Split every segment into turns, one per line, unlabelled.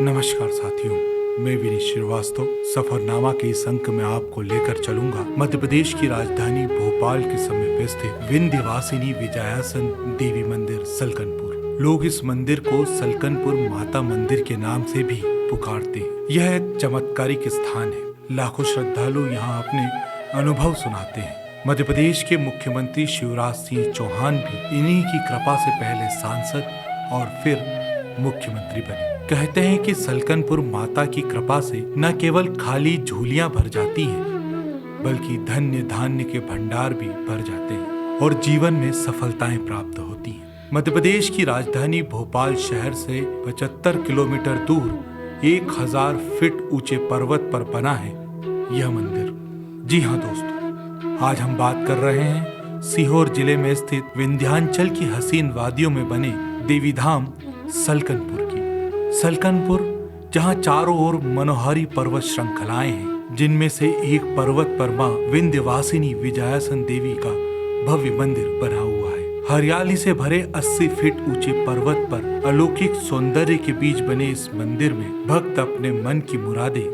नमस्कार साथियों, मैं विनीत श्रीवास्तव सफरनामा के इस अंक में आपको लेकर चलूंगा मध्य प्रदेश की राजधानी भोपाल के समीप स्थित विंध्यवासिनी विजयासन देवी मंदिर सलकनपुर। लोग इस मंदिर को सलकनपुर माता मंदिर के नाम से भी पुकारते हैं। यह एक चमत्कारिक स्थान है। लाखों श्रद्धालु यहाँ अपने अनुभव सुनाते हैं। मध्य प्रदेश के मुख्यमंत्री शिवराज सिंह चौहान भी इन्हीं की कृपा से पहले सांसद और फिर मुख्यमंत्री बने। कहते हैं कि सलकनपुर माता की कृपा से न केवल खाली झोलियां भर जाती हैं, बल्कि धन्य धान्य के भंडार भी भर जाते हैं और जीवन में सफलताएं प्राप्त होती हैं। मध्य प्रदेश की राजधानी भोपाल शहर से 75 किलोमीटर दूर 1000 फीट ऊंचे पर्वत पर बना है यह मंदिर। जी हाँ दोस्तों, आज हम बात कर रहे हैं सीहोर जिले में स्थित विंध्याचल की हसीन वादियों में बने देवी धाम सलकनपुर की। सलकनपुर जहाँ चारों ओर मनोहारी पर्वत श्रृंखलाएं हैं, जिनमें से एक पर्वत पर मां विंध्यवासिनी विजयासन देवी का भव्य मंदिर बना हुआ है। हरियाली से भरे 80 फीट ऊंचे पर्वत पर अलौकिक सौंदर्य के बीच बने इस मंदिर में भक्त अपने मन की मुरादें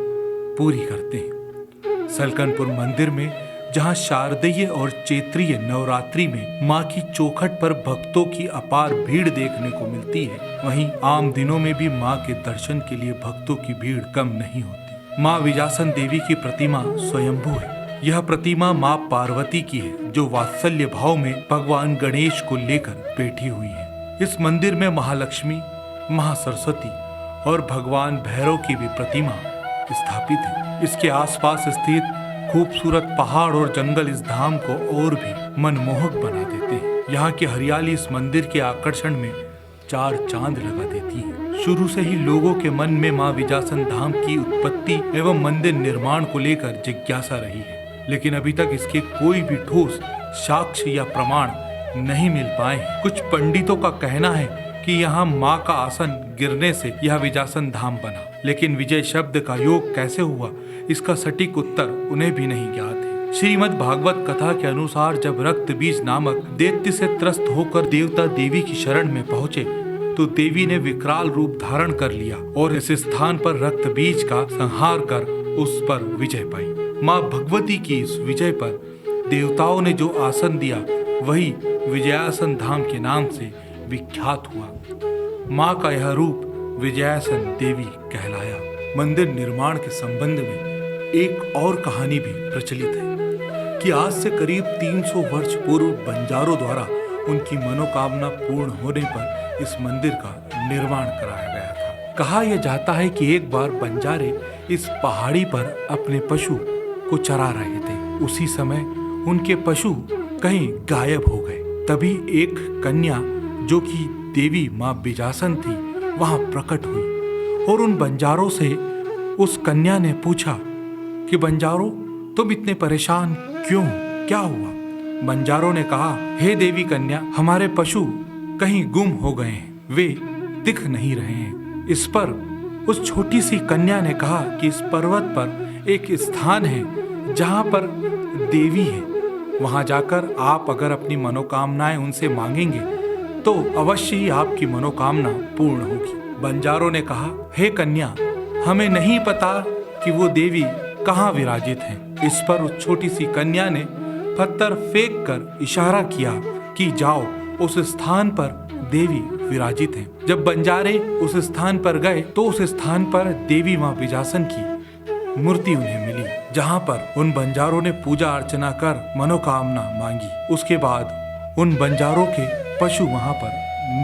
पूरी करते हैं। सलकनपुर मंदिर में जहां शारदीय और चैत्रीय नवरात्रि में मां की चौखट पर भक्तों की अपार भीड़ देखने को मिलती है, वहीं आम दिनों में भी मां के दर्शन के लिए भक्तों की भीड़ कम नहीं होती। मां विजयासन देवी की प्रतिमा स्वयंभू है। यह प्रतिमा मां पार्वती की है, जो वात्सल्य भाव में भगवान गणेश को लेकर बैठी हुई है। इस मंदिर में महालक्ष्मी, महासरस्वती और भगवान भैरव की भी प्रतिमा स्थापित है। इसके आसपास स्थित खूबसूरत पहाड़ और जंगल इस धाम को और भी मनमोहक बना देते हैं। यहाँ की हरियाली इस मंदिर के आकर्षण में 4 चांद लगा देती है। शुरू से ही लोगों के मन में मां विजयासन धाम की उत्पत्ति एवं मंदिर निर्माण को लेकर जिज्ञासा रही है, लेकिन अभी तक इसके कोई भी ठोस साक्ष्य या प्रमाण नहीं मिल पाए हैं। कुछ पंडितों का कहना है कि यहाँ मां का आसन गिरने से यह विजयासन धाम बना, लेकिन विजय शब्द का योग कैसे हुआ, इसका सटीक उत्तर उन्हें भी नहीं ज्ञात है। श्रीमद् भागवत कथा के अनुसार जब रक्त बीज नामक दैत्य से त्रस्त होकर देवता देवी की शरण में पहुँचे, तो देवी ने विकराल रूप धारण कर लिया और इस स्थान पर रक्त बीज का संहार कर उस पर विजय पाई। माँ भगवती की इस विजय पर देवताओं ने जो आसन दिया, वही विजयासन धाम के नाम से विख्यात हुआ। माँ का यह रूप विजयासन देवी कहलाया। मंदिर निर्माण के संबंध में एक और कहानी भी प्रचलित है कि आज से करीब 300 वर्ष पूर्व बंजारों द्वारा उनकी मनोकामना पूर्ण होने पर इस मंदिर का निर्माण कराया गया था। कहा यह जाता है कि एक बार बंजारे इस पहाड़ी पर अपने पशु को चरा रहे थे। उसी समय उनके पशु कहीं गायब हो गए। तभी एक कन्या जो कि देवी मां विजयासन थी वहां प्रकट हुई और उन बंजारों से उस कन्या ने पूछा कि बंजारों, तुम इतने परेशान क्यों, क्या हुआ? बंजारों ने कहा, हे देवी कन्या, हमारे पशु कहीं गुम हो गए हैं, वे दिख नहीं रहे हैं। इस पर उस छोटी सी कन्या ने कहा कि इस पर्वत पर एक स्थान है जहां पर देवी है, वहां जाकर आप अगर अपनी मनोकामनाएं उनसे मांगेंगे तो अवश्य ही आपकी मनोकामना पूर्ण होगी। बंजारों ने कहा, हे कन्या, हमें नहीं पता कि वो देवी कहाँ विराजित हैं। इस पर उस छोटी सी कन्या ने पत्थर फेंक कर इशारा किया कि जाओ, उस स्थान पर देवी विराजित हैं। जब बंजारे उस स्थान पर गए तो उस स्थान पर देवी मां विजयासन की मूर्ति उन्हें मिली, जहाँ पर उन बंजारों ने पूजा अर्चना कर मनोकामना मांगी। उसके बाद उन बंजारों के पशु वहां पर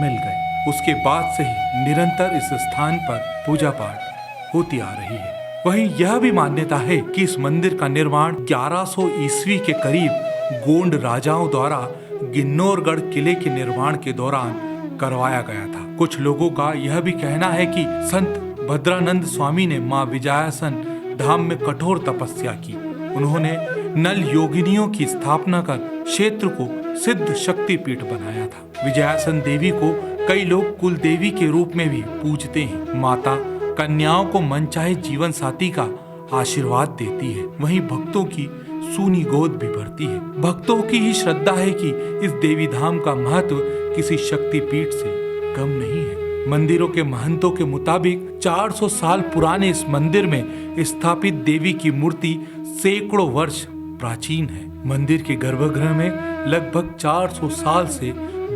मिल गए। उसके बाद से ही निरंतर इस स्थान पर पूजा पाठ होती आ रही है। वहीं यह भी मान्यता है कि इस मंदिर का निर्माण 1100 ईस्वी के करीब गोंड राजाओं द्वारा गिन्नौरगढ़ किले के निर्माण के दौरान करवाया गया था। कुछ लोगों का यह भी कहना है कि संत भद्रानंद स्वामी ने मां विजयासन धाम में कठोर तपस्या की। उन्होंने नल योगिनियों की स्थापना कर क्षेत्र को सिद्ध शक्तिपीठ बनाया था। विजयासन देवी को कई लोग कुल देवी के रूप में भी पूजते हैं। माता कन्याओं को मनचाहे जीवन साथी का आशीर्वाद देती है, वहीं भक्तों की सूनी गोद भी भरती है। भक्तों की ही श्रद्धा है कि इस देवी धाम का महत्व किसी शक्तिपीठ से कम नहीं है। मंदिरों के महंतों के मुताबिक 400 साल पुराने इस मंदिर में स्थापित देवी की मूर्ति सैकड़ों वर्ष प्राचीन है। मंदिर के गर्भगृह में लगभग 400 साल से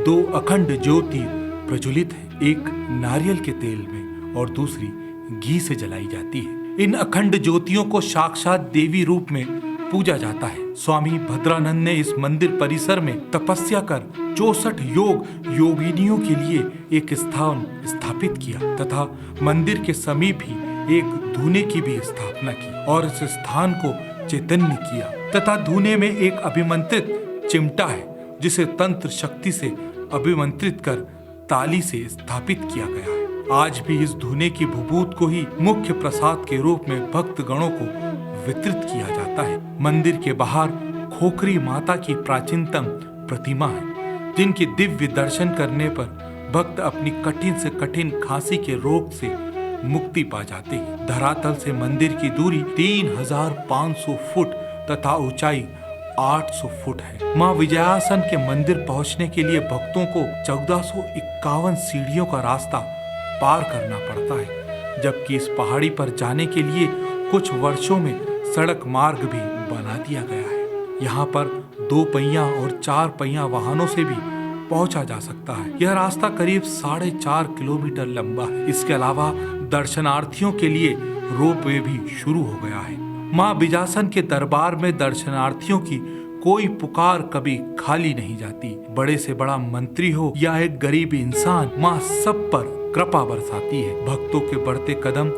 2 अखंड ज्योति प्रज्वलित है, एक नारियल के तेल में और दूसरी घी से जलाई जाती है। इन अखंड ज्योतियों को साक्षात देवी रूप में पूजा जाता है। स्वामी भद्रानंद ने इस मंदिर परिसर में तपस्या कर 64 योगिनियों के लिए एक स्थान स्थापित किया तथा मंदिर के समीप ही एक धूने की भी स्थापना की और इस स्थान को चैतन्य किया तथा धूने में एक अभिमंत्रित चिमटा है जिसे तंत्र शक्ति से अभिमंत्रित कर ताली से स्थापित किया गया है। आज भी इस धूने की भभूत को ही मुख्य प्रसाद के रूप में भक्त गणों को वितरित किया जाता है। मंदिर के बाहर खोखरी माता की प्राचीनतम प्रतिमा है जिनके दिव्य दर्शन करने पर भक्त अपनी कठिन से कठिन खांसी के रोग से मुक्ति पा जाते हैं। धरातल से मंदिर की दूरी 3500 फुट तथा ऊंचाई 800 फुट है। मां विजयासन के मंदिर पहुंचने के लिए भक्तों को 1451 सीढ़ियों का रास्ता पार करना पड़ता है, जबकि इस पहाड़ी पर जाने के लिए कुछ वर्षों में सड़क मार्ग भी बना दिया गया है। यहाँ पर 2 पहिया और 4 पहिया वाहनों से भी पहुंचा जा सकता है। यह रास्ता करीब 4.5 किलोमीटर लंबा है। इसके अलावा दर्शनार्थियों के लिए रोपवे भी शुरू हो गया है। मां विजयासन के दरबार में दर्शनार्थियों की कोई पुकार कभी खाली नहीं जाती। बड़े से बड़ा मंत्री हो या एक गरीब इंसान, मां सब पर कृपा बरसाती है। भक्तों के बढ़ते कदम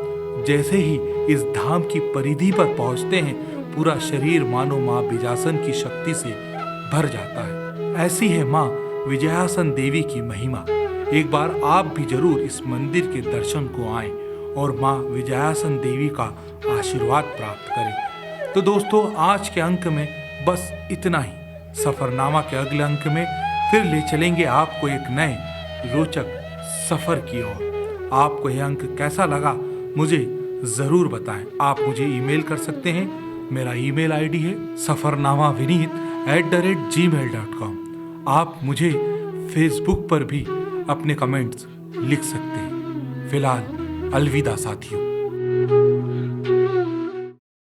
जैसे ही इस धाम की परिधि पर पहुंचते हैं, पूरा शरीर मानो मां विजयासन की शक्ति से भर जाता है। ऐसी है मां विजयासन देवी की महिमा। एक बार आप भी जरूर इस मंदिर के दर्शन को आएं और मां विजयासन देवी का आशीर्वाद प्राप्त करें। तो दोस्तों, आज के अंक में बस इतना ही। सफरनामा के अगले अंक में फिर ले चलेंगे आपको एक नए रोचक सफर की ओर। आपको यह अंक कैसा लगा मुझे जरूर बताएं। आप मुझे ईमेल कर सकते हैं। मेरा ईमेल आईडी है safarnamavineet@gmail.com। आप मुझे फेसबुक पर भी अपने कमेंट्स लिख सकते हैं। फिलहाल अलविदा साथियों।